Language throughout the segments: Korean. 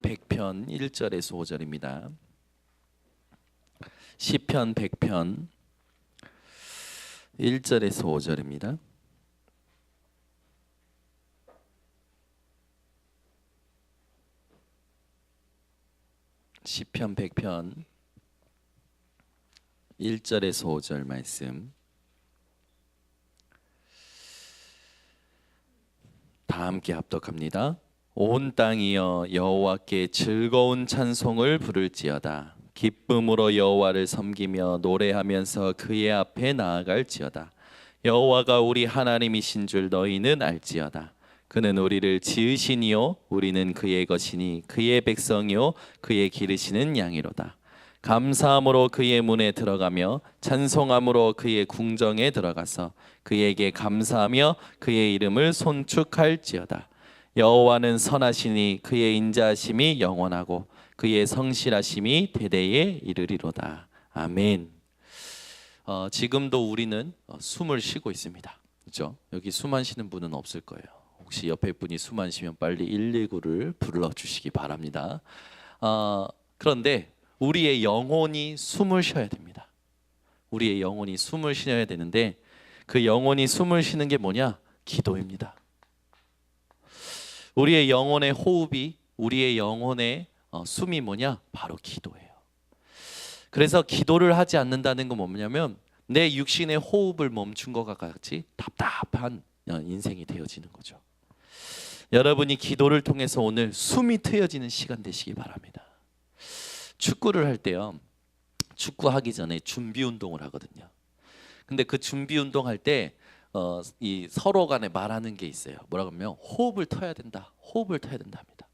100편 1절에서 5절입니다. 시편 100편 1절에서 5절입니다. 시편 100편 1절에서 5절 말씀 다 함께 합독합니다. 온 땅이여 여호와께 즐거운 찬송을 부를지어다. 기쁨으로 여호와를 섬기며 노래하면서 그의 앞에 나아갈지어다. 여호와가 우리 하나님이신 줄 너희는 알지어다. 그는 우리를 지으시니요 우리는 그의 것이니 그의 백성이요 그의 기르시는 양이로다. 감사함으로 그의 문에 들어가며 찬송함으로 그의 궁정에 들어가서 그에게 감사하며 그의 이름을 손축할지어다. 여호와는 선하시니 그의 인자하심이 영원하고 그의 성실하심이 대대에 이르리로다. 아멘. 지금도 우리는 숨을 쉬고 있습니다. 그렇죠? 여기 숨 안 쉬는 분은 없을 거예요. 혹시 옆에 분이 숨 안 쉬면 빨리 119를 불러주시기 바랍니다. 그런데 우리의 영혼이 숨을 쉬어야 됩니다. 우리의 영혼이 숨을 쉬어야 되는데 그 영혼이 숨을 쉬는 게 뭐냐? 기도입니다. 우리의 영혼의 호흡이, 우리의 영혼의 숨이 뭐냐? 바로 기도예요. 그래서 기도를 하지 않는다는 건 뭐냐면 내 육신의 호흡을 멈춘 것과 같이 답답한 인생이 되어지는 거죠. 여러분이 기도를 통해서 오늘 숨이 트여지는 시간 되시기 바랍니다. 축구를 할 때요, 축구하기 전에 준비 운동을 하거든요. 근데 그 준비 운동할 때 이 서로 간에 말하는 게 있어요. 뭐라고 하면 호흡을 터야 된다. 호흡을 터야 된다 합니다.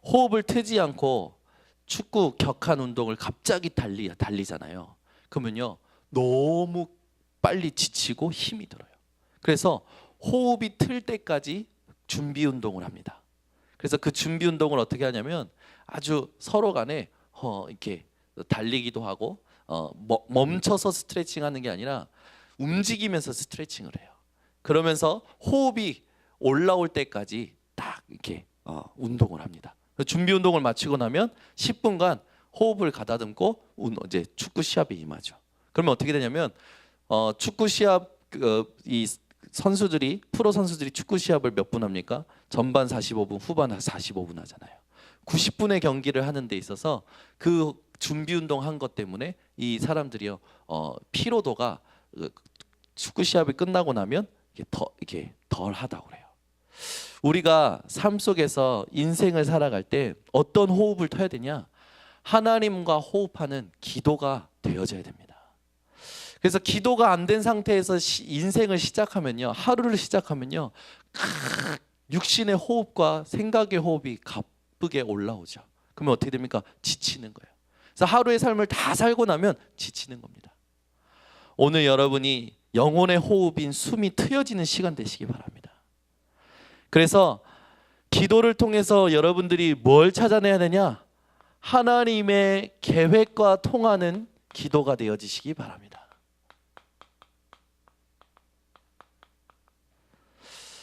호흡을 트지 않고 축구 격한 운동을 갑자기 달리잖아요. 그러면요 너무 빨리 지치고 힘이 들어요. 그래서 호흡이 틀 때까지 준비 운동을 합니다. 그래서 그 준비 운동을 어떻게 하냐면 아주 서로 간에 이렇게 달리기도 하고 멈춰서 스트레칭하는 게 아니라 움직이면서 스트레칭을 해요. 그러면서 호흡이 올라올 때까지 딱 이렇게 운동을 합니다. 준비 운동을 마치고 나면 10분간 호흡을 가다듬고 이제 축구 시합에 임하죠. 그러면 어떻게 되냐면 축구 시합 이 선수들이 프로 선수들이 축구 시합을 몇 분 합니까? 전반 45분, 후반 45분 하잖아요. 90분의 경기를 하는 데 있어서 그 준비 운동 한 것 때문에 이 사람들이요 피로도가 축구 시합이 끝나고 나면 이렇게 덜 하다고 그래요. 우리가 삶 속에서 인생을 살아갈 때 어떤 호흡을 터야 되냐? 하나님과 호흡하는 기도가 되어져야 됩니다. 그래서 기도가 안 된 상태에서 인생을 시작하면요, 하루를 시작하면요, 육신의 호흡과 생각의 호흡이 가쁘게 올라오죠. 그러면 어떻게 됩니까? 지치는 거예요. 그래서 하루의 삶을 다 살고 나면 지치는 겁니다. 오늘 여러분이 영혼의 호흡인 숨이 트여지는 시간 되시기 바랍니다. 그래서 기도를 통해서 여러분들이 뭘 찾아내야 되냐? 하나님의 계획과 통하는 기도가 되어지시기 바랍니다.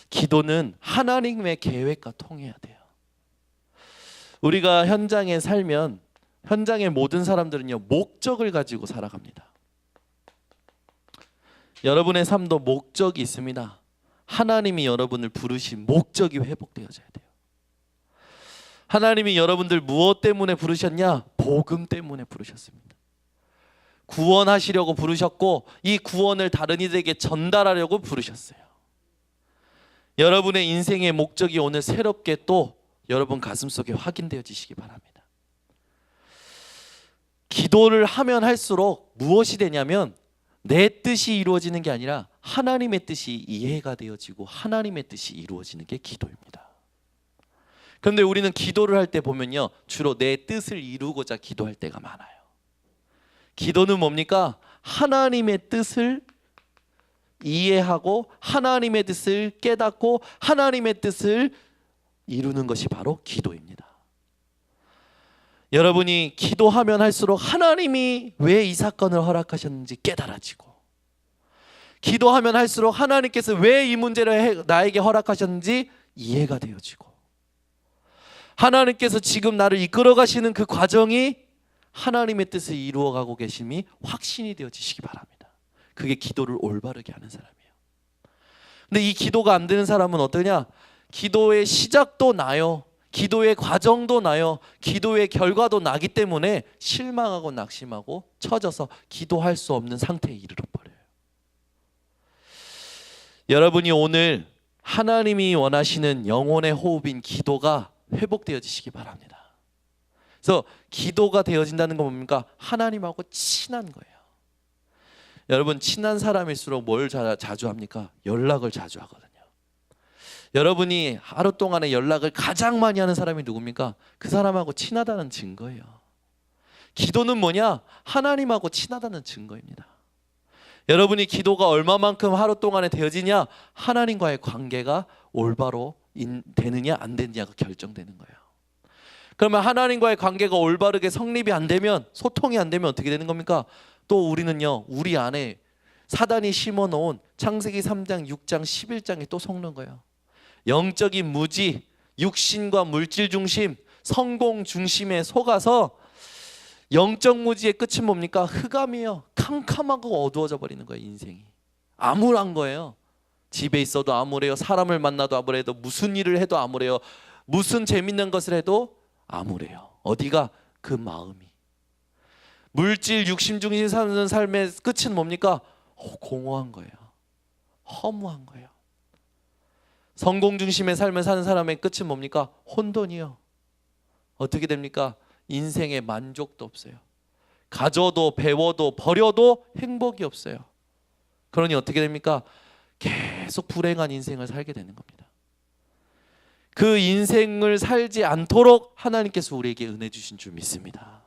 기도는 하나님의 계획과 통해야 돼요. 우리가 현장에 살면 현장의 모든 사람들은요 목적을 가지고 살아갑니다. 여러분의 삶도 목적이 있습니다. 하나님이 여러분을 부르신 목적이 회복되어져야 돼요. 하나님이 여러분들 무엇 때문에 부르셨냐? 복음 때문에 부르셨습니다. 구원하시려고 부르셨고 이 구원을 다른 이들에게 전달하려고 부르셨어요. 여러분의 인생의 목적이 오늘 새롭게 또 여러분 가슴속에 확인되어지시기 바랍니다. 기도를 하면 할수록 무엇이 되냐면 내 뜻이 이루어지는 게 아니라 하나님의 뜻이 이해가 되어지고 하나님의 뜻이 이루어지는 게 기도입니다. 그런데 우리는 기도를 할 때 보면요 주로 내 뜻을 이루고자 기도할 때가 많아요. 기도는 뭡니까? 하나님의 뜻을 이해하고 하나님의 뜻을 깨닫고 하나님의 뜻을 이루는 것이 바로 기도입니다. 여러분이 기도하면 할수록 하나님이 왜 이 사건을 허락하셨는지 깨달아지고 기도하면 할수록 하나님께서 왜 이 문제를 나에게 허락하셨는지 이해가 되어지고 하나님께서 지금 나를 이끌어 가시는 그 과정이 하나님의 뜻을 이루어가고 계심이 확신이 되어지시기 바랍니다. 그게 기도를 올바르게 하는 사람이에요. 근데 이 기도가 안 되는 사람은 어떠냐? 기도의 시작도 나요, 기도의 과정도 나요, 기도의 결과도 나기 때문에 실망하고 낙심하고 처져서 기도할 수 없는 상태에 이르러 버려요. 여러분이 오늘 하나님이 원하시는 영혼의 호흡인 기도가 회복되어지시기 바랍니다. 그래서 기도가 되어진다는 건 뭡니까? 하나님하고 친한 거예요. 여러분, 친한 사람일수록 뭘 자주 합니까? 연락을 자주 하거든요. 여러분이 하루 동안에 연락을 가장 많이 하는 사람이 누굽니까? 그 사람하고 친하다는 증거예요. 기도는 뭐냐? 하나님하고 친하다는 증거입니다. 여러분이 기도가 얼마만큼 하루 동안에 되어지냐? 하나님과의 관계가 올바로 되느냐 안 되느냐가 결정되는 거예요. 그러면 하나님과의 관계가 올바르게 성립이 안 되면, 소통이 안 되면 어떻게 되는 겁니까? 또 우리는요, 우리 안에 사단이 심어놓은 창세기 3장, 6장, 11장에 또 속는 거예요. 영적인 무지, 육신과 물질 중심, 성공 중심에 속아서 영적 무지의 끝은 뭡니까? 흑암이에요. 캄캄하고 어두워져 버리는 거예요. 인생이 암울한 거예요. 집에 있어도 암울해요. 사람을 만나도 암울해요. 무슨 일을 해도 암울해요. 무슨 재밌는 것을 해도 암울해요. 어디가? 그 마음이. 물질 육심 중심 사는 삶의 끝은 뭡니까? 공허한 거예요. 허무한 거예요. 성공 중심의 삶을 사는 사람의 끝은 뭡니까? 혼돈이요. 어떻게 됩니까? 인생에 만족도 없어요. 가져도 배워도 버려도 행복이 없어요. 그러니 어떻게 됩니까? 계속 불행한 인생을 살게 되는 겁니다. 그 인생을 살지 않도록 하나님께서 우리에게 은혜 주신 줄 믿습니다.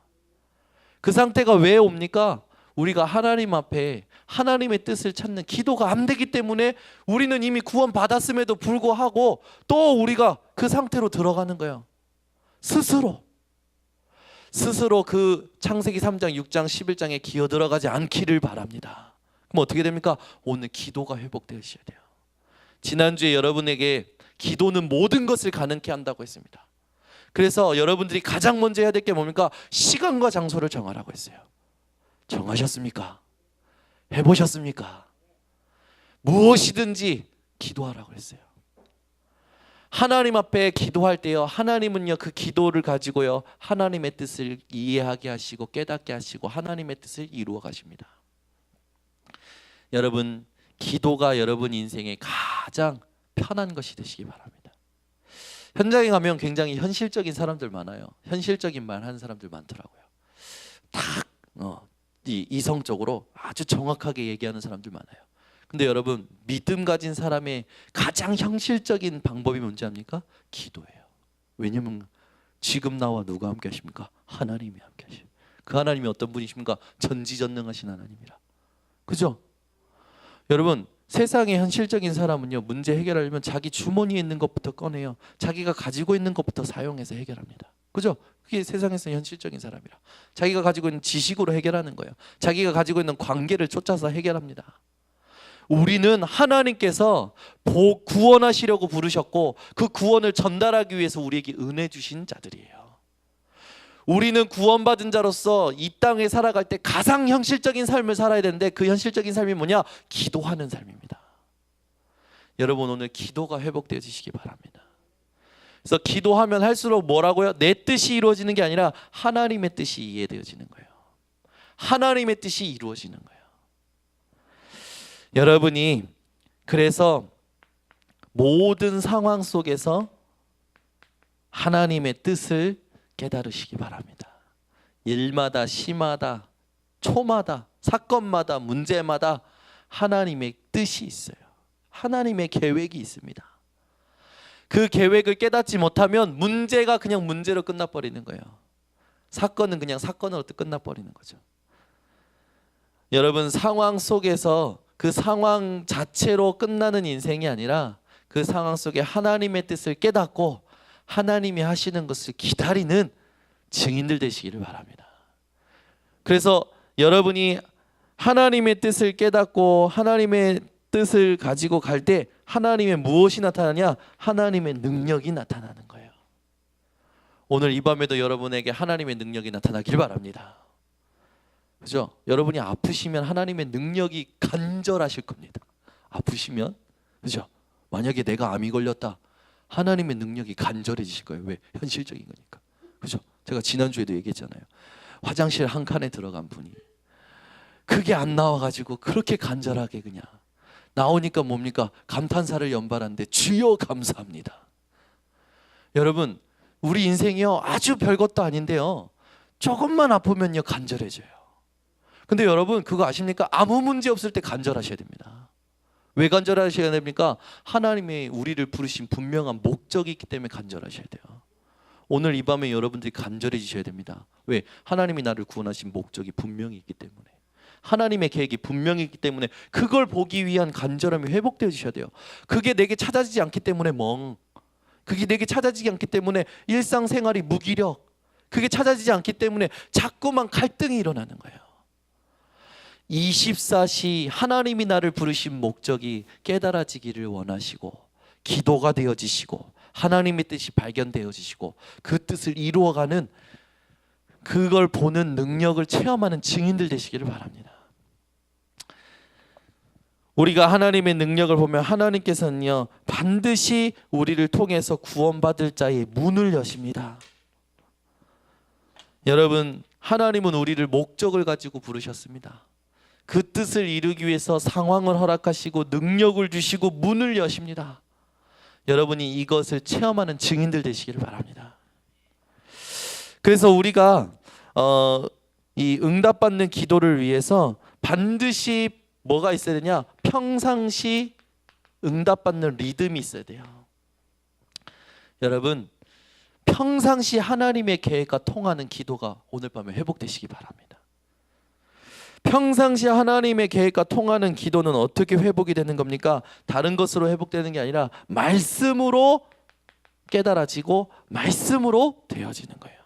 그 상태가 왜 옵니까? 우리가 하나님 앞에 하나님의 뜻을 찾는 기도가 안 되기 때문에 우리는 이미 구원 받았음에도 불구하고 또 우리가 그 상태로 들어가는 거예요. 스스로 그 창세기 3장, 6장, 11장에 기어 들어가지 않기를 바랍니다. 그럼 어떻게 됩니까? 오늘 기도가 회복되셔야 돼요. 지난주에 여러분에게 기도는 모든 것을 가능케 한다고 했습니다. 그래서 여러분들이 가장 먼저 해야 될 게 뭡니까? 시간과 장소를 정하라고 했어요. 정하셨습니까? 해보셨습니까? 무엇이든지 기도하라고 했어요. 하나님 앞에 기도할 때요, 하나님은요 그 기도를 가지고요 하나님의 뜻을 이해하게 하시고 깨닫게 하시고 하나님의 뜻을 이루어 가십니다. 여러분, 기도가 여러분 인생의 가장 편한 것이 되시기 바랍니다. 현장에 가면 굉장히 현실적인 사람들 많아요. 현실적인 말 하는 사람들 많더라고요. 딱 이성적으로 아주 정확하게 얘기하는 사람들 많아요. 근데 여러분, 믿음 가진 사람의 가장 현실적인 방법이 뭔지 압니까? 기도예요. 왜냐면 지금 나와 누가 함께 하십니까? 하나님이 함께 하시요. 그 하나님이 어떤 분이십니까? 전지전능하신 하나님이라. 그죠? 여러분, 세상의 현실적인 사람은요, 문제 해결하려면 자기 주머니에 있는 것부터 꺼내요. 자기가 가지고 있는 것부터 사용해서 해결합니다. 그죠? 그게 세상에서 현실적인 사람이라. 자기가 가지고 있는 지식으로 해결하는 거예요. 자기가 가지고 있는 관계를 쫓아서 해결합니다. 우리는 하나님께서 구원하시려고 부르셨고 그 구원을 전달하기 위해서 우리에게 은혜 주신 자들이에요. 우리는 구원받은 자로서 이 땅에 살아갈 때 가장 현실적인 삶을 살아야 되는데 그 현실적인 삶이 뭐냐? 기도하는 삶입니다. 여러분, 오늘 기도가 회복되어지시기 바랍니다. 그래서 기도하면 할수록 뭐라고요? 내 뜻이 이루어지는 게 아니라 하나님의 뜻이 이해되어지는 거예요. 하나님의 뜻이 이루어지는 거예요. 여러분이 그래서 모든 상황 속에서 하나님의 뜻을 깨달으시기 바랍니다. 일마다, 시마다, 초마다, 사건마다, 문제마다 하나님의 뜻이 있어요. 하나님의 계획이 있습니다. 그 계획을 깨닫지 못하면 문제가 그냥 문제로 끝나버리는 거예요. 사건은 그냥 사건으로 끝나버리는 거죠. 여러분, 상황 속에서 그 상황 자체로 끝나는 인생이 아니라 그 상황 속에 하나님의 뜻을 깨닫고 하나님이 하시는 것을 기다리는 증인들 되시기를 바랍니다. 그래서 여러분이 하나님의 뜻을 깨닫고 하나님의 뜻을 가지고 갈 때 하나님의 무엇이 나타나냐? 하나님의 능력이 나타나는 거예요. 오늘 이 밤에도 여러분에게 하나님의 능력이 나타나길 바랍니다. 그죠? 여러분이 아프시면 하나님의 능력이 간절하실 겁니다. 아프시면, 그죠? 만약에 내가 암이 걸렸다, 하나님의 능력이 간절해지실 거예요. 왜? 현실적인 거니까. 그죠? 제가 지난주에도 얘기했잖아요. 화장실 한 칸에 들어간 분이 그게 안 나와가지고 그렇게 간절하게 그냥 나오니까 뭡니까? 감탄사를 연발하는데 주여 감사합니다. 여러분, 우리 인생이요 아주 별것도 아닌데요, 조금만 아프면요 간절해져요. 근데 여러분 그거 아십니까? 아무 문제 없을 때 간절하셔야 됩니다. 왜 간절하셔야 됩니까? 하나님이 우리를 부르신 분명한 목적이 있기 때문에 간절하셔야 돼요. 오늘 이 밤에 여러분들이 간절해지셔야 됩니다. 왜? 하나님이 나를 구원하신 목적이 분명히 있기 때문에, 하나님의 계획이 분명히 있기 때문에 그걸 보기 위한 간절함이 회복되어지셔야 돼요. 그게 내게 찾아지지 않기 때문에 그게 내게 찾아지지 않기 때문에 일상생활이 무기력, 그게 찾아지지 않기 때문에 자꾸만 갈등이 일어나는 거예요. 24시 하나님이 나를 부르신 목적이 깨달아지기를 원하시고 기도가 되어지시고 하나님의 뜻이 발견되어지시고 그 뜻을 이루어가는, 그걸 보는 능력을 체험하는 증인들 되시기를 바랍니다. 우리가 하나님의 능력을 보면 하나님께서는요 반드시 우리를 통해서 구원받을 자의 문을 여십니다. 여러분, 하나님은 우리를 목적을 가지고 부르셨습니다. 그 뜻을 이루기 위해서 상황을 허락하시고 능력을 주시고 문을 여십니다. 여러분이 이것을 체험하는 증인들 되시기를 바랍니다. 그래서 우리가 이 응답받는 기도를 위해서 반드시 뭐가 있어야 되냐? 평상시 응답받는 리듬이 있어야 돼요. 여러분, 평상시 하나님의 계획과 통하는 기도가 오늘 밤에 회복되시기 바랍니다. 평상시 하나님의 계획과 통하는 기도는 어떻게 회복이 되는 겁니까? 다른 것으로 회복되는 게 아니라 말씀으로 깨달아지고 말씀으로 되어지는 거예요.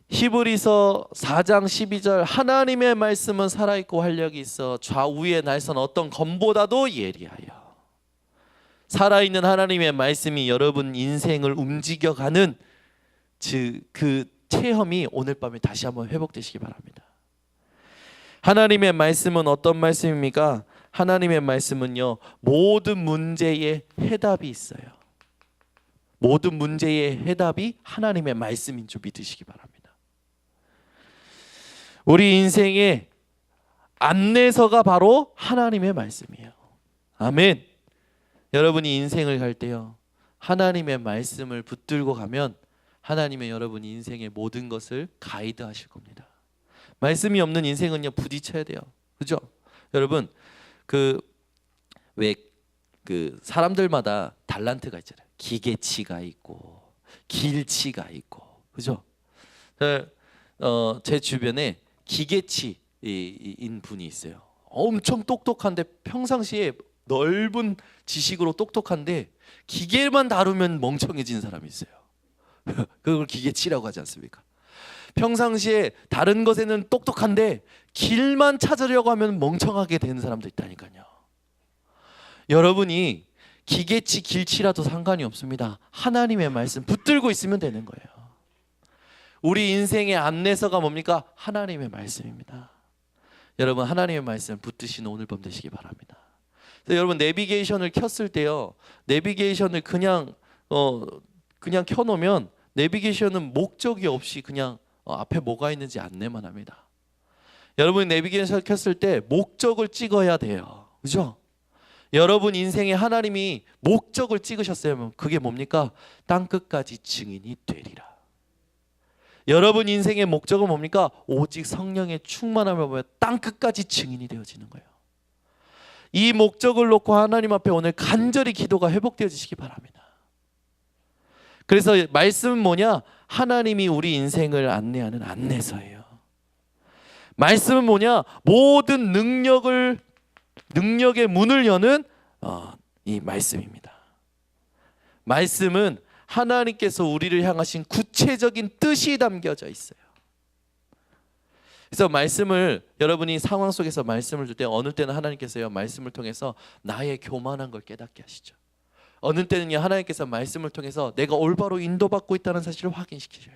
히브리서 4장 12절, 하나님의 말씀은 살아있고 활력이 있어 좌우의 날선 어떤 검보다도 예리하여. 살아있는 하나님의 말씀이 여러분 인생을 움직여가는 그 체험이 오늘 밤에 다시 한번 회복되시기 바랍니다. 하나님의 말씀은 어떤 말씀입니까? 하나님의 말씀은요 모든 문제에 해답이 있어요. 모든 문제의 해답이 하나님의 말씀인 줄 믿으시기 바랍니다. 우리 인생의 안내서가 바로 하나님의 말씀이에요. 아멘. 여러분이 인생을 갈 때요 하나님의 말씀을 붙들고 가면 하나님의 여러분 인생의 모든 것을 가이드 하실 겁니다. 말씀이 없는 인생은요 부딪혀야 돼요. 그죠? 여러분 왜 사람들마다 달란트가 있잖아요. 기계치가 있고 길치가 있고, 그죠? 제 주변에 기계치인 분이 있어요. 엄청 똑똑한데 평상시에 넓은 지식으로 똑똑한데 기계만 다루면 멍청해진 사람이 있어요. 그걸 기계치라고 하지 않습니까? 평상시에 다른 것에는 똑똑한데 길만 찾으려고 하면 멍청하게 되는 사람도 있다니까요. 여러분이 기계치 길치라도 상관이 없습니다. 하나님의 말씀 붙들고 있으면 되는 거예요. 우리 인생의 안내서가 뭡니까? 하나님의 말씀입니다. 여러분 하나님의 말씀 붙드시는 오늘 밤 되시기 바랍니다. 그래서 여러분 내비게이션을 켰을 때요 내비게이션을 그냥 켜놓으면 내비게이션은 목적이 없이 그냥 앞에 뭐가 있는지 안내만 합니다. 여러분이 내비게이션을 켰을 때 목적을 찍어야 돼요. 그죠? 여러분 인생에 하나님이 목적을 찍으셨어요. 그게 뭡니까? 땅끝까지 증인이 되리라. 여러분 인생의 목적은 뭡니까? 오직 성령의 충만함을 보여 땅끝까지 증인이 되어지는 거예요. 이 목적을 놓고 하나님 앞에 오늘 간절히 기도가 회복되어지시기 바랍니다. 그래서 말씀은 뭐냐? 하나님이 우리 인생을 안내하는 안내서예요. 말씀은 뭐냐? 모든 능력의 문을 여는 이 말씀입니다. 말씀은 하나님께서 우리를 향하신 구체적인 뜻이 담겨져 있어요. 그래서 말씀을 여러분이 상황 속에서 말씀을 줄 때 어느 때는 하나님께서요 말씀을 통해서 나의 교만한 걸 깨닫게 하시죠. 어느 때는요 하나님께서 말씀을 통해서 내가 올바로 인도받고 있다는 사실을 확인시키셔요.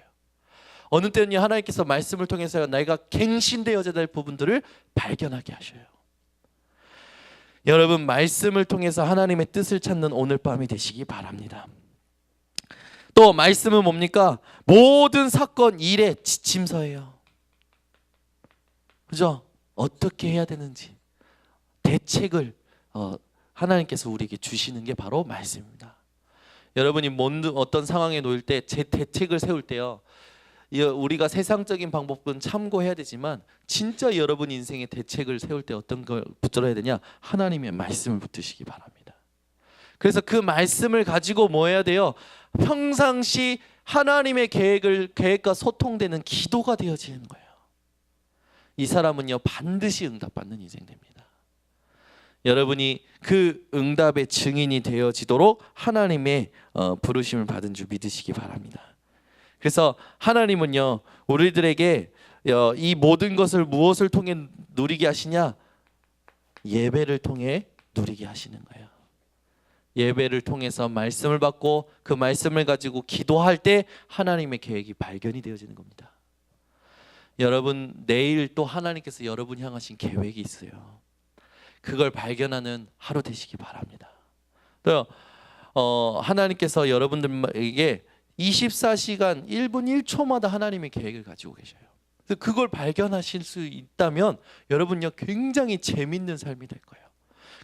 어느 때는요 하나님께서 말씀을 통해서 내가 갱신되어야 될 부분들을 발견하게 하셔요. 여러분, 말씀을 통해서 하나님의 뜻을 찾는 오늘 밤이 되시기 바랍니다. 또 말씀은 뭡니까? 모든 사건 일의 지침서예요. 그죠? 어떻게 해야 되는지 대책을 하나님께서 우리에게 주시는 게 바로 말씀입니다. 여러분이 어떤 상황에 놓일 때 제 대책을 세울 때요, 우리가 세상적인 방법은 참고해야 되지만 진짜 여러분 인생의 대책을 세울 때 어떤 걸 붙들어야 되냐? 하나님의 말씀을 붙드시기 바랍니다. 그래서 그 말씀을 가지고 뭐 해야 돼요? 평상시 하나님의 계획과 소통되는 기도가 되어지는 거예요. 이 사람은요 반드시 응답받는 인생 됩니다. 여러분이 그 응답의 증인이 되어지도록 하나님의 부르심을 받은 줄 믿으시기 바랍니다. 그래서 하나님은요 우리들에게 이 모든 것을 무엇을 통해 누리게 하시냐? 예배를 통해 누리게 하시는 거예요. 예배를 통해서 말씀을 받고 그 말씀을 가지고 기도할 때 하나님의 계획이 발견이 되어지는 겁니다. 여러분, 내일 또 하나님께서 여러분 향하신 계획이 있어요. 그걸 발견하는 하루 되시기 바랍니다. 또 하나님께서 여러분들에게 24시간 1분 1초마다 하나님의 계획을 가지고 계셔요. 그걸 발견하실 수 있다면 여러분요 굉장히 재밌는 삶이 될 거예요.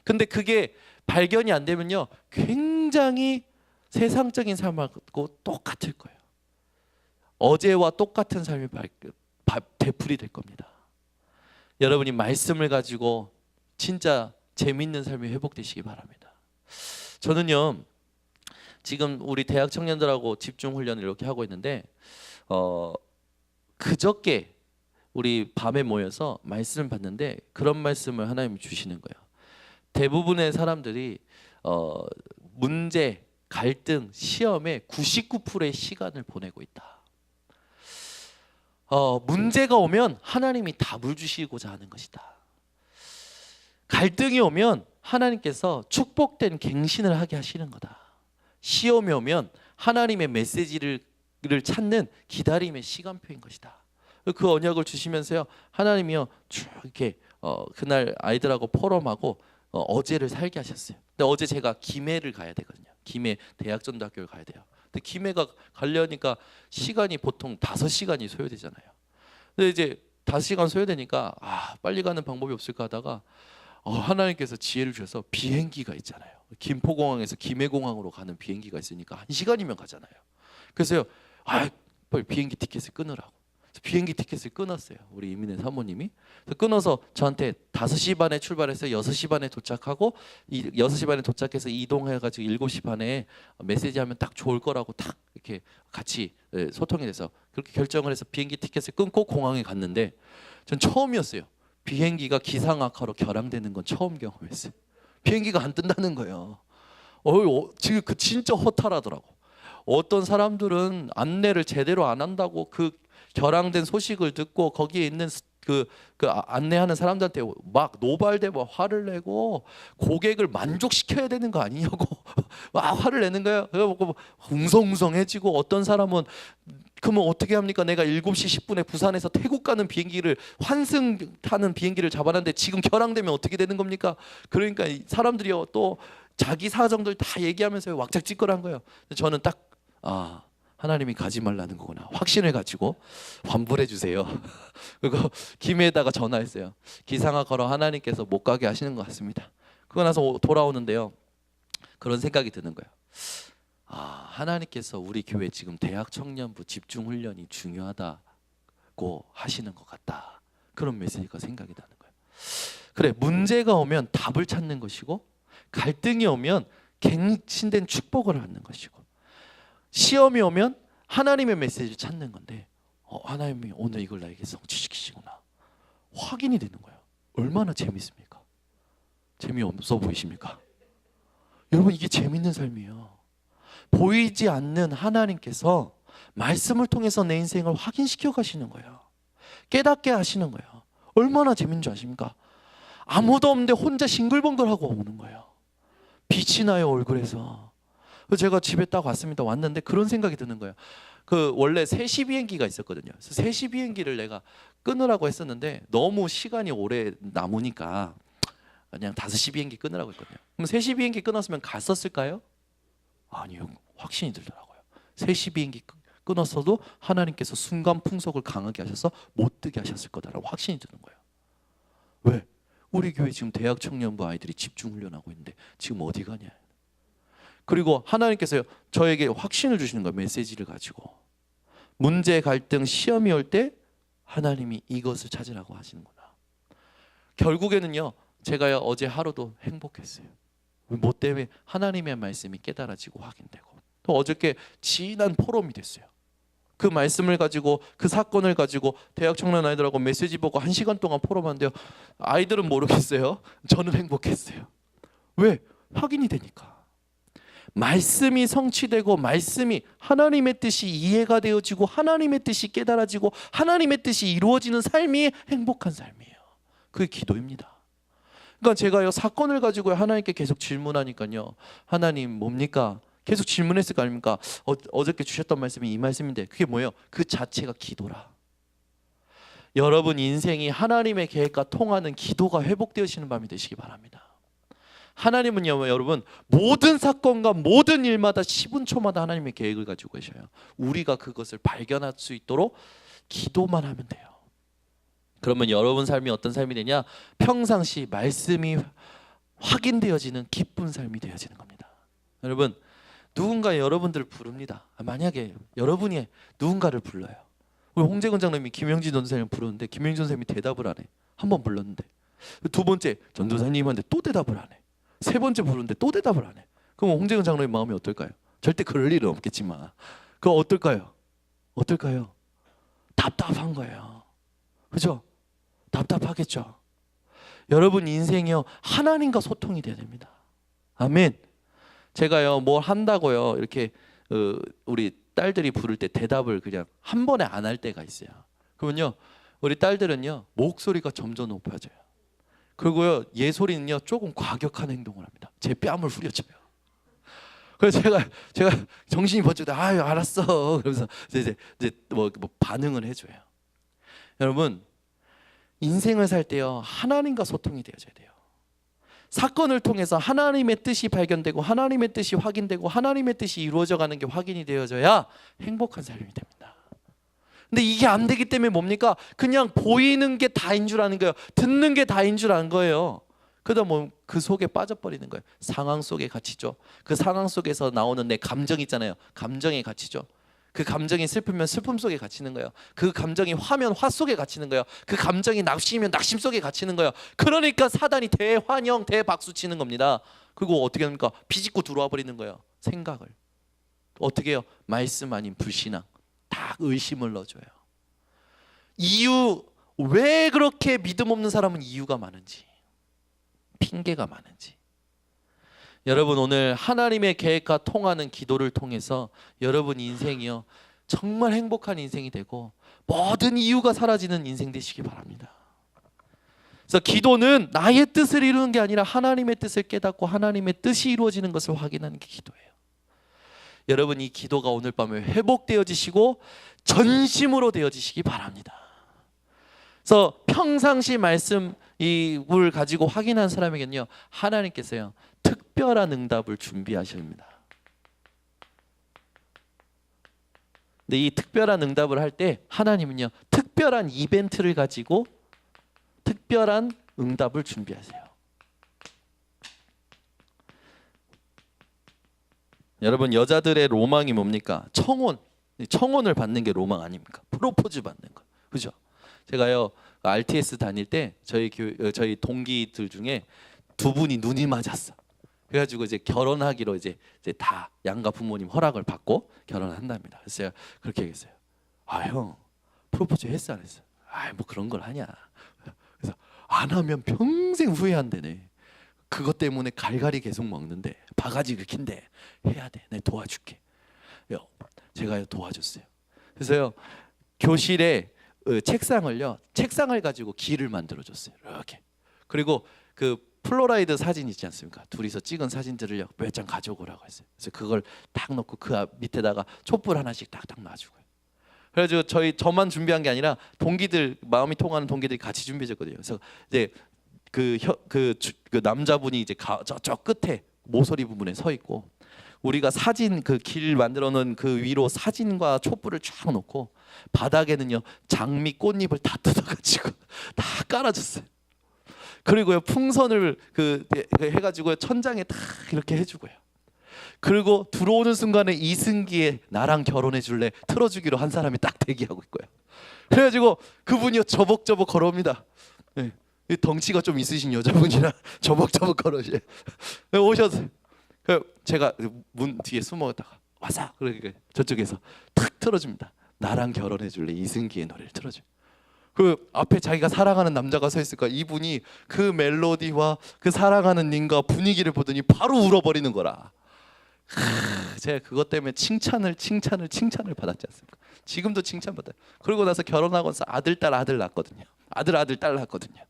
근데 그게 발견이 안 되면요 굉장히 세상적인 삶하고 똑같을 거예요. 어제와 똑같은 삶이 되풀이 될 겁니다. 여러분이 말씀을 가지고 진짜 재밌는 삶이 회복되시기 바랍니다. 저는요 지금 우리 대학 청년들하고 집중 훈련을 이렇게 하고 있는데 그저께 우리 밤에 모여서 말씀을 받는데 그런 말씀을 하나님이 주시는 거예요. 대부분의 사람들이 문제, 갈등, 시험에 99%의 시간을 보내고 있다. 문제가 오면 하나님이 답을 주시고자 하는 것이다. 갈등이 오면 하나님께서 축복된 갱신을 하게 하시는 거다. 시험이 오면 하나님의 메시지를 찾는 기다림의 시간표인 것이다. 그 언약을 주시면서요 하나님이요 쭉 이렇게 그날 아이들하고 포럼하고 어제를 살게 하셨어요. 근데 어제 제가 김해를 가야 되거든요. 김해 대학전도학교를 가야 돼요. 근데 김해가 가려니까 시간이 보통 5시간이 소요되잖아요. 근데 이제 5시간 소요되니까 빨리 가는 방법이 없을까 하다가 하나님께서 지혜를 주셔서 비행기가 있잖아요. 김포공항에서 김해공항으로 가는 비행기가 있으니까 1시간이면 가잖아요. 그래서요 빨리 비행기 티켓을 끊으라고. 비행기 티켓을 끊었어요. 우리 이민혜 사모님이. 끊어서 저한테 5시 반에 출발해서 6시 반에 도착하고 6시 반에 도착해서 이동해가지고 7시 반에 메시지하면 딱 좋을 거라고 딱 이렇게 같이 소통이 돼서 그렇게 결정을 해서 비행기 티켓을 끊고 공항에 갔는데 전 처음이었어요. 비행기가 기상악화로 결항되는 건 처음 경험했어요. 비행기가 안 뜬다는 거예요. 지금 그 진짜 허탈하더라고. 어떤 사람들은 안내를 제대로 안 한다고 그 결항된 소식을 듣고 거기에 있는 그 안내하는 사람들한테 막 노발대고 화를 내고 고객을 만족시켜야 되는 거 아니냐고 막 화를 내는 거예요. 그래서 웅성웅성해지고 어떤 사람은 그러면 어떻게 합니까? 내가 7시 10분에 부산에서 태국 가는 비행기를 환승 타는 비행기를 잡아놨는데 지금 결항되면 어떻게 되는 겁니까? 그러니까 사람들이요 또 자기 사정들 다 얘기하면서 왁작지껄한 거예요. 저는 딱 하나님이 가지 말라는 거구나 확신을 가지고 환불해 주세요. 그리고 김해에다가 전화했어요. 기상악화로 하나님께서 못 가게 하시는 것 같습니다. 그거 나서 돌아오는데요 그런 생각이 드는 거예요. 하나님께서 우리 교회 지금 대학 청년부 집중 훈련이 중요하다고 하시는 것 같다. 그런 메시지가 생각이 나는 거예요. 그래, 문제가 오면 답을 찾는 것이고 갈등이 오면 갱신된 축복을 받는 것이고 시험이 오면 하나님의 메시지를 찾는 건데 하나님이 오늘 이걸 나에게 성취시키시구나 확인이 되는 거예요. 얼마나 재밌습니까? 재미없어 보이십니까? 여러분 이게 재밌는 삶이에요. 보이지 않는 하나님께서 말씀을 통해서 내 인생을 확인시켜 가시는 거예요. 깨닫게 하시는 거예요. 얼마나 재밌는 줄 아십니까? 아무도 없는데 혼자 싱글벙글하고 오는 거예요. 빛이 나요 얼굴에서. 그래서 제가 집에 딱 왔습니다. 왔는데 그런 생각이 드는 거예요. 그 원래 3시 비행기가 있었거든요. 그래서 3시 비행기를 내가 끊으라고 했었는데 너무 시간이 오래 남으니까 그냥 5시 비행기 끊으라고 했거든요. 그럼 3시 비행기 끊었으면 갔었을까요? 아니요. 확신이 들더라고요. 3시 비행기 끊었어도 하나님께서 순간 풍속을 강하게 하셔서 못 뜨게 하셨을 거다라고 확신이 드는 거예요. 왜? 우리 교회 지금 대학 청년부 아이들이 집중 훈련하고 있는데 지금 어디 가냐. 그리고 하나님께서 저에게 확신을 주시는 거예요. 메시지를 가지고. 문제, 갈등, 시험이 올 때 하나님이 이것을 찾으라고 하시는구나. 결국에는요. 제가요 어제 하루도 행복했어요. 뭐 때문에? 하나님의 말씀이 깨달아지고 확인되고. 또 어저께 진한 포럼이 됐어요. 그 말씀을 가지고 그 사건을 가지고 대학 청년 아이들하고 메시지 보고 1시간 동안 포럼하는데요. 아이들은 모르겠어요. 저는 행복했어요. 왜? 확인이 되니까. 말씀이 성취되고 말씀이 하나님의 뜻이 이해가 되어지고 하나님의 뜻이 깨달아지고 하나님의 뜻이 이루어지는 삶이 행복한 삶이에요. 그게 기도입니다. 그러니까 제가요 사건을 가지고 하나님께 계속 질문하니까요. 하나님 뭡니까? 계속 질문했을 거 아닙니까? 어저께 주셨던 말씀이 이 말씀인데 그게 뭐예요? 그 자체가 기도라. 여러분 인생이 하나님의 계획과 통하는 기도가 회복되어지는 밤이 되시기 바랍니다. 하나님은요 여러분 모든 사건과 모든 일마다 10분 초마다 하나님의 계획을 가지고 계셔요. 우리가 그것을 발견할 수 있도록 기도만 하면 돼요. 그러면 여러분 삶이 어떤 삶이 되냐? 평상시 말씀이 확인되어지는 기쁜 삶이 되어지는 겁니다. 여러분 누군가 여러분들을 부릅니다. 만약에 여러분이 누군가를 불러요. 우리 홍재근 장로님이 김영진 전도사님 부르는데 김영진 전도사님이 대답을 안 해. 한 번 불렀는데 두 번째 전도사님한테 또 대답을 안 해. 세 번째 부르는데 또 대답을 안 해. 그럼 홍재근 장로님 마음이 어떨까요? 절대 그럴 일은 없겠지만 그거 어떨까요? 어떨까요? 답답한 거예요. 그죠? 답답하겠죠. 여러분 인생이요 하나님과 소통이 돼야 됩니다. 아멘. 제가요 뭘 한다고요 이렇게 우리 딸들이 부를 때 대답을 그냥 한 번에 안 할 때가 있어요. 그러면요 우리 딸들은요 목소리가 점점 높아져요. 그리고요 얘 소리는요 조금 과격한 행동을 합니다. 제 뺨을 후려쳐요. 그래서 제가 정신이 번쩍 아유 알았어. 그러면서 이제 뭐 반응을 해줘요. 여러분 인생을 살 때요 하나님과 소통이 되어져야 돼요. 사건을 통해서 하나님의 뜻이 발견되고 하나님의 뜻이 확인되고 하나님의 뜻이 이루어져가는 게 확인이 되어져야 행복한 삶이 됩니다. 근데 이게 안 되기 때문에 뭡니까? 그냥 보이는 게 다인 줄 아는 거예요. 듣는 게 다인 줄 아는 거예요. 그러다 뭐 그 속에 빠져버리는 거예요. 상황 속에 갇히죠. 그 상황 속에서 나오는 내 감정 있잖아요. 감정에 갇히죠. 그 감정이 슬프면 슬픔 속에 갇히는 거예요. 그 감정이 화면 화 속에 갇히는 거예요. 그 감정이 낙심이면 낙심 속에 갇히는 거예요. 그러니까 사단이 대환영 대박수 치는 겁니다. 그리고 어떻게 합니까? 비집고 들어와 버리는 거예요. 생각을 어떻게 해요? 말씀 아닌 불신앙 다 의심을 넣어줘요. 이유 왜 그렇게 믿음 없는 사람은 이유가 많은지 핑계가 많은지. 여러분 오늘 하나님의 계획과 통하는 기도를 통해서 여러분 인생이요 정말 행복한 인생이 되고 모든 이유가 사라지는 인생 되시기 바랍니다. 그래서 기도는 나의 뜻을 이루는 게 아니라 하나님의 뜻을 깨닫고 하나님의 뜻이 이루어지는 것을 확인하는 게 기도예요. 여러분 이 기도가 오늘 밤에 회복되어지시고 전심으로 되어지시기 바랍니다. 그래서 평상시 말씀 이걸 가지고 확인한 사람에게는요 하나님께서요 특별한 응답을 준비하십니다. 근데 이 특별한 응답을 할 때 하나님은요 특별한 이벤트를 가지고 특별한 응답을 준비하세요. 여러분 여자들의 로망이 뭡니까? 청혼을 받는 게 로망 아닙니까? 프로포즈 받는 거, 그죠? 제가요 RTS 다닐 때 저희 동기들 중에 두 분이 눈이 맞았어. 그래가지고 이제 결혼하기로 이제 다 양가 부모님 허락을 받고 결혼을 한답니다. 그래서 제가 그렇게 얘기했어요. 아 형 프로포즈 했어 안 했어? 아 뭐 그런 걸 하냐. 그래서 안 하면 평생 후회한대네. 그것 때문에 갈갈이 계속 먹는데 바가지 긁힌대. 해야 돼. 내가 도와줄게. 제가 도와줬어요. 그래서요 교실에 책상을 가지고 길을 만들어줬어요. 이렇게. 그리고 그 폴라로이드 사진 있지 않습니까? 둘이서 찍은 사진들을 몇 장 가져오라고 했어요. 그래서 그걸 딱 넣고 그 밑에다가 촛불 하나씩 딱딱 놔주고요. 그래가지고 저만 준비한 게 아니라 동기들, 마음이 통하는 동기들이 같이 준비해줬거든요. 그래서 이제 그 남자분이 이제 저 끝에 모서리 부분에 서 있고, 우리가 사진 그 길 만들어 놓은 그 위로 사진과 촛불을 쫙 놓고, 바닥에는요 장미 꽃잎을 다 뜯어가지고 다 깔아줬어요. 그리고요 풍선을 해가지고 천장에 다 이렇게 해주고요. 그리고 들어오는 순간에 이승기의 나랑 결혼해 줄래 틀어주기로 한 사람이 딱 대기하고 있고요. 그래가지고 그분이요 저벅저벅 걸어옵니다. 네. 덩치가 좀 있으신 여자분이라 저벅저벅 걸어오셔. 오셔서 제가 문 뒤에 숨어다가 와서 그러니까 저쪽에서 탁 틀어줍니다. 나랑 결혼해 줄래 이승기의 노래를 틀어줘. 그 앞에 자기가 사랑하는 남자가 서 있을까, 이분이 그 멜로디와 그 사랑하는 님과 분위기를 보더니 바로 울어버리는 거라. 제가 그것 때문에 칭찬을 받았지 않습니까? 지금도 칭찬받아요. 그러고 나서 결혼하고서 아들 낳았거든요. 아들 딸 낳았거든요.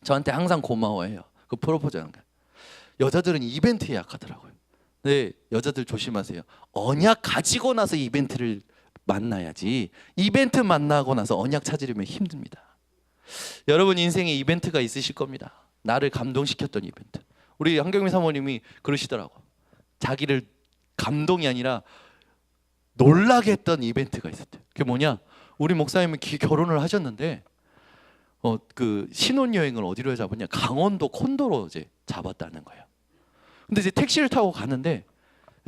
저한테 항상 고마워해요. 그 프로포즈하는 거. 여자들은 이벤트에 약하더라고요. 네, 여자들 조심하세요. 언약 가지고 나서 이벤트를 만나야지, 이벤트 만나고 나서 언약 찾으려면 힘듭니다. 여러분 인생에 이벤트가 있으실 겁니다. 나를 감동시켰던 이벤트. 우리 한경민 사모님이 그러시더라고. 자기를 감동이 아니라 놀라게 했던 이벤트가 있었대요. 그게 뭐냐? 우리 목사님은 결혼을 하셨는데 그 신혼여행을 어디로 잡았냐? 강원도 콘도로 이제 잡았다는 거예요. 근데 이제 택시를 타고 가는데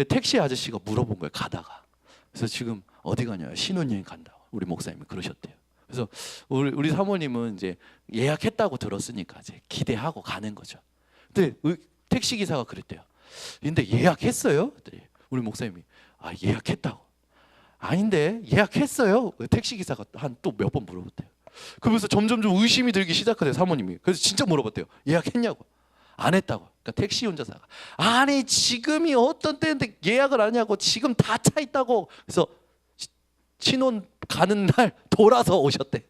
택시 아저씨가 물어본 거예요. 가다가. 그래서 지금 어디 가냐? 신혼여행 간다고. 우리 목사님이 그러셨대요. 그래서 우리 사모님은 이제 예약했다고 들었으니까 이제 기대하고 가는 거죠. 근데 택시 기사가 그랬대요. 근데 예약했어요? 우리 목사님이 예약했다고. 아닌데 예약했어요? 택시 기사가 한 또 몇 번 물어봤대요. 그러면서 점점 의심이 들기 시작하대요, 사모님이. 그래서 진짜 물어봤대요. 예약했냐고. 안 했다고. 그러니까 택시 운전사가 아니 지금이 어떤 때인데 예약을 안 하냐고, 지금 다 차 있다고. 그래서 신혼 가는 날 돌아서 오셨대.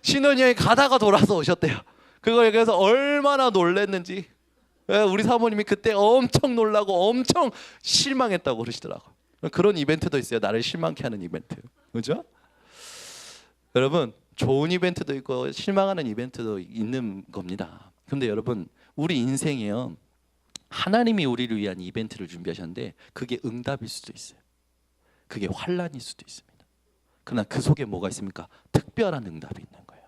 신혼여행 가다가 돌아서 오셨대요. 그거에 대해서 얼마나 놀랬는지 우리 사모님이 그때 엄청 놀라고 엄청 실망했다고 그러시더라고. 그런 이벤트도 있어요. 나를 실망케 하는 이벤트. 그죠? 여러분 좋은 이벤트도 있고 실망하는 이벤트도 있는 겁니다. 근데 여러분 우리 인생에요, 하나님이 우리를 위한 이벤트를 준비하셨는데 그게 응답일 수도 있어요. 그게 환란일 수도 있습니다. 그러나 그 속에 뭐가 있습니까? 특별한 응답이 있는 거예요.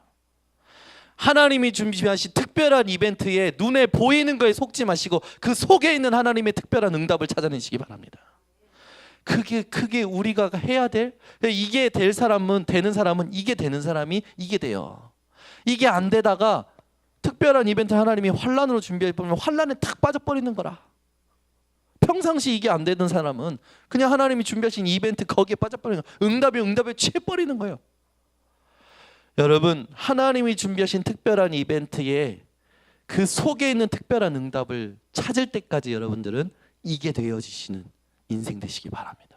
하나님이 준비하신 특별한 이벤트에 눈에 보이는 거에 속지 마시고 그 속에 있는 하나님의 특별한 응답을 찾아내시기 바랍니다. 그게 우리가 해야 될, 이게 될 사람은, 되는 사람은, 이게 되는 사람이 이게 돼요. 이게 안 되다가 특별한 이벤트 하나님이 환란으로 준비해보면 환란에 탁 빠져버리는 거라. 평상시 이게 안 되는 사람은 그냥 하나님이 준비하신 이벤트 거기에 빠져버리는 거예요. 응답에 취해버리는 거예요. 여러분 하나님이 준비하신 특별한 이벤트에 그 속에 있는 특별한 응답을 찾을 때까지 여러분들은 이게 되어지시는 인생 되시기 바랍니다.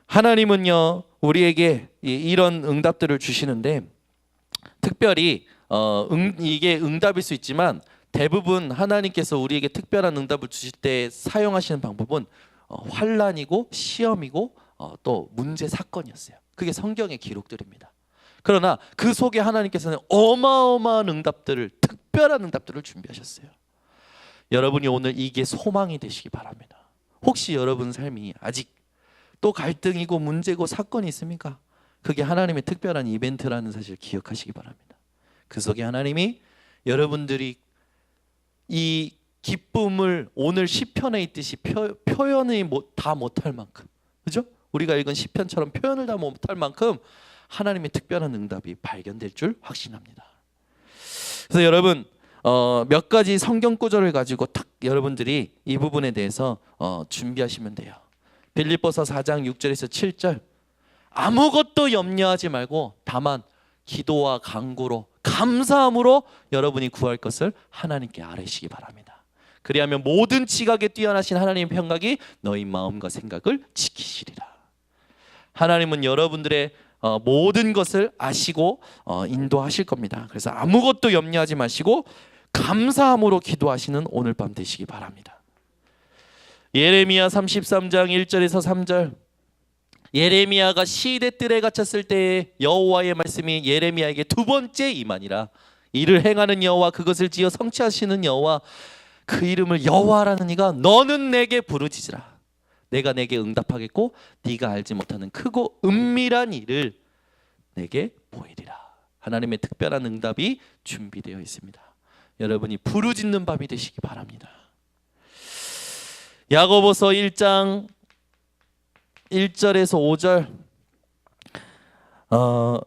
하나님은요 우리에게 이런 응답들을 주시는데 특별히 이게 응답일 수 있지만 대부분 하나님께서 우리에게 특별한 응답을 주실 때 사용하시는 방법은 환란이고 시험이고 또 문제 사건이었어요. 그게 성경의 기록들입니다. 그러나 그 속에 하나님께서는 어마어마한 응답들을, 특별한 응답들을 준비하셨어요. 여러분이 오늘 이게 소망이 되시기 바랍니다. 혹시 여러분 삶이 아직 또 갈등이고 문제고 사건이 있습니까? 그게 하나님의 특별한 이벤트라는 사실을 기억하시기 바랍니다. 그 속에 하나님이 여러분들이 이 기쁨을 오늘 시편에 있듯이 표현을 다 못할 만큼, 그죠? 우리가 읽은 시편처럼 표현을 다 못할 만큼 하나님의 특별한 응답이 발견될 줄 확신합니다. 그래서 여러분 몇 가지 성경 구절을 가지고 딱 여러분들이 이 부분에 대해서 준비하시면 돼요. 빌립보서 4장 6절에서 7절 아무것도 염려하지 말고 다만 기도와 간구로 감사함으로 여러분이 구할 것을 하나님께 아뢰시기 바랍니다. 그리하면 모든 지각에 뛰어나신 하나님의 평강이 너희 마음과 생각을 지키시리라. 하나님은 여러분들의 모든 것을 아시고 인도하실 겁니다. 그래서 아무것도 염려하지 마시고 감사함으로 기도하시는 오늘 밤 되시기 바랍니다. 예레미야 33장 1절에서 3절. 예레미야가 시대 뜰에 갇혔을 때에 여호와의 말씀이 예레미야에게 두 번째 임하니라. 이를 행하는 여호와, 그것을 지어 성취하시는 여호와, 그 이름을 여호와라는 이가 너는 내게 부르짖으라. 내가 내게 응답하겠고 네가 알지 못하는 크고 은밀한 일을 내게 보이리라. 하나님의 특별한 응답이 준비되어 있습니다. 여러분이 부르짖는 밤이 되시기 바랍니다. 야고보서 1장 1절에서 5절.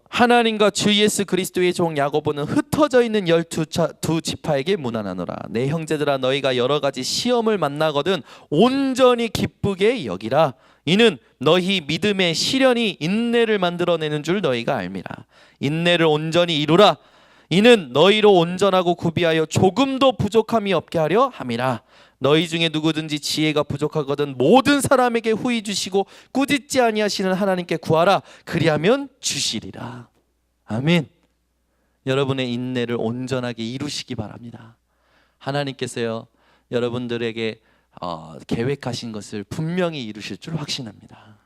하나님과 주 예수 그리스도의 종 야고보는 흩어져 있는 12 지파에게 문안하노라. 내 형제들아, 너희가 여러 가지 시험을 만나거든 온전히 기쁘게 여기라. 이는 너희 믿음의 시련이 인내를 만들어내는 줄 너희가 알미라. 인내를 온전히 이루라. 이는 너희로 온전하고 구비하여 조금도 부족함이 없게 하려 함이라. 너희 중에 누구든지 지혜가 부족하거든 모든 사람에게 후히 주시고 꾸짖지 아니하시는 하나님께 구하라. 그리하면 주시리라. 아멘. 여러분의 인내를 온전하게 이루시기 바랍니다. 하나님께서요, 여러분들에게 계획하신 것을 분명히 이루실 줄 확신합니다.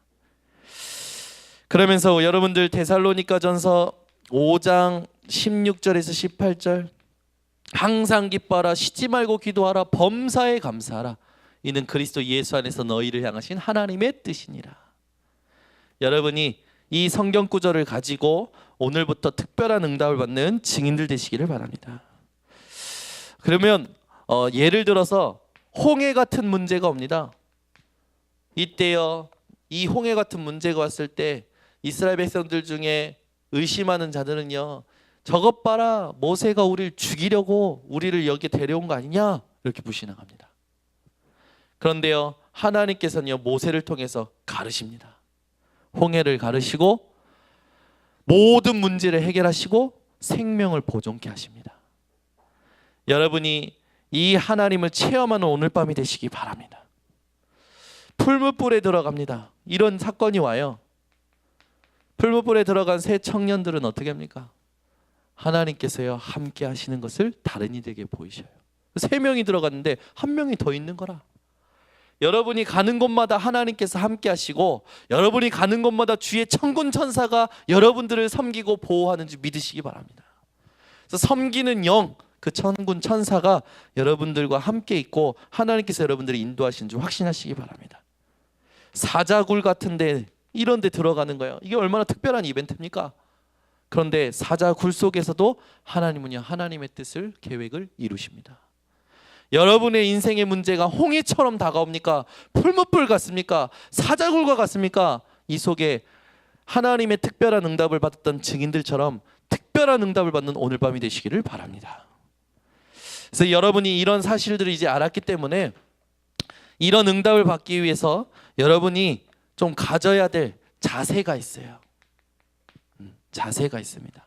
그러면서 여러분들 데살로니가전서 5장 16절에서 18절. 항상 기뻐하라, 쉬지 말고 기도하라, 범사에 감사하라. 이는 그리스도 예수 안에서 너희를 향하신 하나님의 뜻이니라. 여러분이 이 성경 구절을 가지고 오늘부터 특별한 응답을 받는 증인들 되시기를 바랍니다. 그러면 예를 들어서 홍해 같은 문제가 옵니다. 이때요, 이 홍해 같은 문제가 왔을 때 이스라엘 백성들 중에 의심하는 자들은요, 저것 봐라, 모세가 우리를 죽이려고 우리를 여기 데려온 거 아니냐, 이렇게 불신앙합니다. 그런데요, 하나님께서는요, 모세를 통해서 가르십니다. 홍해를 가르시고 모든 문제를 해결하시고 생명을 보존케 하십니다. 여러분이 이 하나님을 체험하는 오늘 밤이 되시기 바랍니다. 풀무불에 들어갑니다. 이런 사건이 와요. 풀무불에 들어간 새 청년들은 어떻게 합니까? 하나님께서요, 함께 하시는 것을 다른 이들에게 보이셔요. 3명이 들어갔는데 1명이 더 있는 거라. 여러분이 가는 곳마다 하나님께서 함께 하시고 여러분이 가는 곳마다 주의 천군 천사가 여러분들을 섬기고 보호하는 줄 믿으시기 바랍니다. 그래서 섬기는 영, 그 천군 천사가 여러분들과 함께 있고 하나님께서 여러분들을 인도하시는 줄 확신하시기 바랍니다. 사자굴 같은데 이런 데 들어가는 거예요. 이게 얼마나 특별한 이벤트입니까? 그런데 사자굴 속에서도 하나님은요, 하나님의 뜻을, 계획을 이루십니다. 여러분의 인생의 문제가 홍해처럼 다가옵니까? 풀무불 같습니까? 사자굴과 같습니까? 이 속에 하나님의 특별한 응답을 받았던 증인들처럼 특별한 응답을 받는 오늘 밤이 되시기를 바랍니다. 그래서 여러분이 이런 사실들을 이제 알았기 때문에 이런 응답을 받기 위해서 여러분이 좀 가져야 될 자세가 있어요. 자세가 있습니다.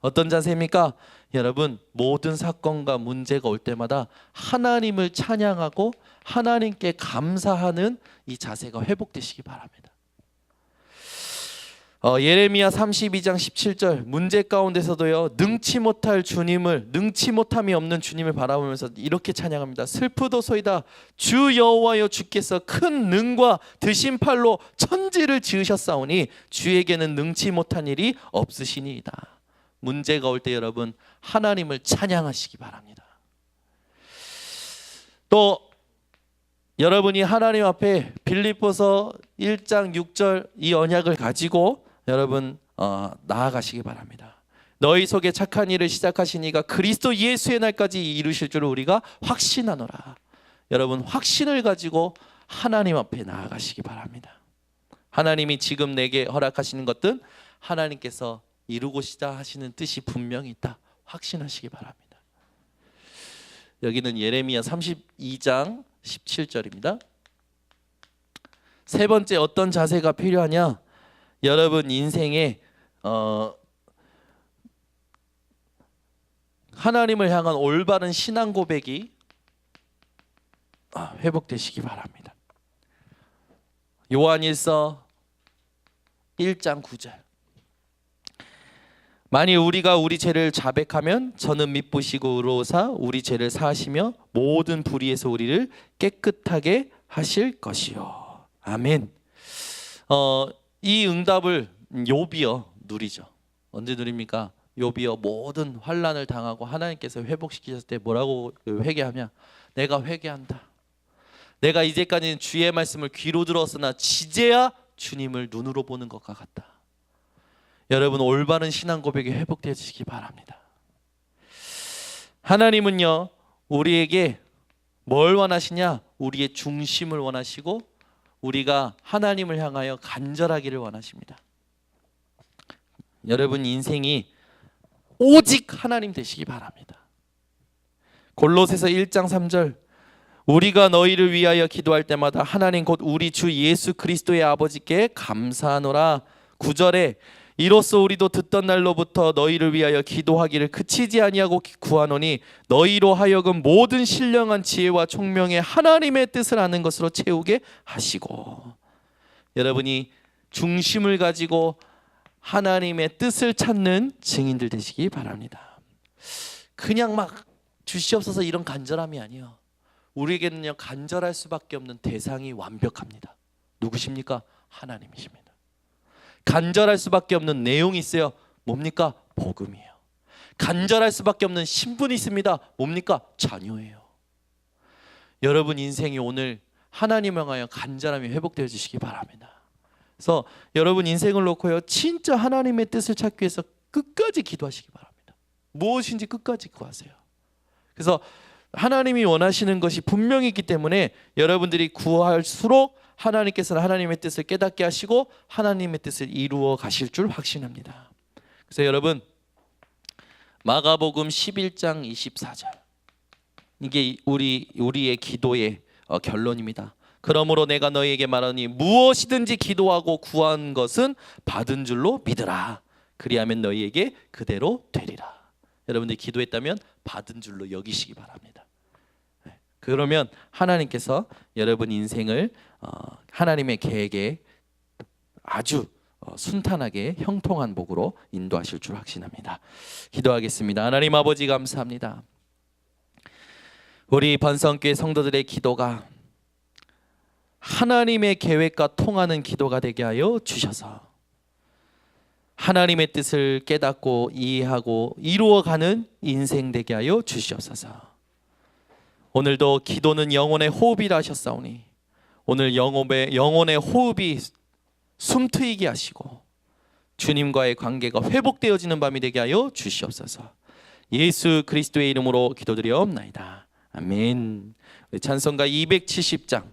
어떤 자세입니까? 여러분, 모든 사건과 문제가 올 때마다 하나님을 찬양하고 하나님께 감사하는 이 자세가 회복되시기 바랍니다. 예레미야 32장 17절. 문제 가운데서도요, 능치 못함이 없는 주님을 바라보면서 이렇게 찬양합니다. 슬프도소이다. 주 여호와여, 주께서 큰 능과 드신 팔로 천지를 지으셨사오니 주에게는 능치 못한 일이 없으시니이다. 문제가 올 때 여러분, 하나님을 찬양하시기 바랍니다. 또 여러분이 하나님 앞에 빌립보서 1장 6절 이 언약을 가지고 여러분 나아가시기 바랍니다. 너희 속에 착한 일을 시작하신 이가 그리스도 예수의 날까지 이루실 줄을 우리가 확신하노라. 여러분, 확신을 가지고 하나님 앞에 나아가시기 바랍니다. 하나님이 지금 내게 허락하시는 것들은 하나님께서 이루고자 하시는 뜻이 분명히 있다. 확신하시기 바랍니다. 여기는 예레미야 32장 17절입니다. 세 번째, 어떤 자세가 필요하냐? 여러분 인생에 하나님을 향한 올바른 신앙 고백이 회복되시기 바랍니다. 요한일서 1장 9절. 만일 우리가 우리 죄를 자백하면 저는 미쁘시고 의로우사 우리 죄를 사하시며 모든 불의에서 우리를 깨끗하게 하실 것이요. 아멘. 이 응답을 욥이요 누리죠. 언제 누립니까? 욥이요 모든 환난을 당하고 하나님께서 회복시키셨을 때 뭐라고 회개하냐? 내가 회개한다. 내가 이제까지는 주의 말씀을 귀로 들었으나 이제야 주님을 눈으로 보는 것과 같다. 여러분 올바른 신앙 고백이 회복되시기 바랍니다. 하나님은요 우리에게 뭘 원하시냐? 우리의 중심을 원하시고 우리가 하나님을 향하여 간절하기를 원하십니다. 여러분 인생이 오직 하나님 되시기 바랍니다. 골로새서 1장 3절 우리가 너희를 위하여 기도할 때마다 하나님 곧 우리 주 예수 그리스도의 아버지께 감사하노라. 9절에 이로써 우리도 듣던 날로부터 너희를 위하여 기도하기를 그치지 아니하고 구하노니 너희로 하여금 모든 신령한 지혜와 총명에 하나님의 뜻을 아는 것으로 채우게 하시고. 여러분이 중심을 가지고 하나님의 뜻을 찾는 증인들 되시기 바랍니다. 그냥 막 주시옵소서 이런 간절함이 아니에요. 우리에게는요 간절할 수밖에 없는 대상이 완벽합니다. 누구십니까? 하나님이십니다. 간절할 수밖에 없는 내용이 있어요. 뭡니까? 복음이에요. 간절할 수밖에 없는 신분이 있습니다. 뭡니까? 자녀예요. 여러분 인생이 오늘 하나님을 향하여 간절함이 회복되어 주시기 바랍니다. 그래서 여러분 인생을 놓고요 진짜 하나님의 뜻을 찾기 위해서 끝까지 기도하시기 바랍니다. 무엇인지 끝까지 구하세요. 그래서 하나님이 원하시는 것이 분명히 있기 때문에 여러분들이 구할수록 하나님께서는 하나님의 뜻을 깨닫게 하시고 하나님의 뜻을 이루어 가실 줄 확신합니다. 그래서 여러분 마가복음 11장 24절 이게 우리의 기도의 결론입니다. 그러므로 내가 너희에게 말하니 무엇이든지 기도하고 구한 것은 받은 줄로 믿으라. 그리하면 너희에게 그대로 되리라. 여러분들이 기도했다면 받은 줄로 여기시기 바랍니다. 그러면 하나님께서 여러분 인생을 하나님의 계획에 아주 순탄하게 형통한 복으로 인도하실 줄 확신합니다. 기도하겠습니다. 하나님 아버지 감사합니다. 우리 번성교회 성도들의 기도가 하나님의 계획과 통하는 기도가 되게 하여 주셔서 하나님의 뜻을 깨닫고 이해하고 이루어가는 인생 되게 하여 주시옵소서. 오늘도 기도는 영혼의 호흡이라 하셨사오니 오늘 영혼의 호흡이 숨트이게 하시고 주님과의 관계가 회복되어지는 밤이 되게 하여 주시옵소서. 예수 그리스도의 이름으로 기도드리옵나이다. 아멘. 찬송가 270장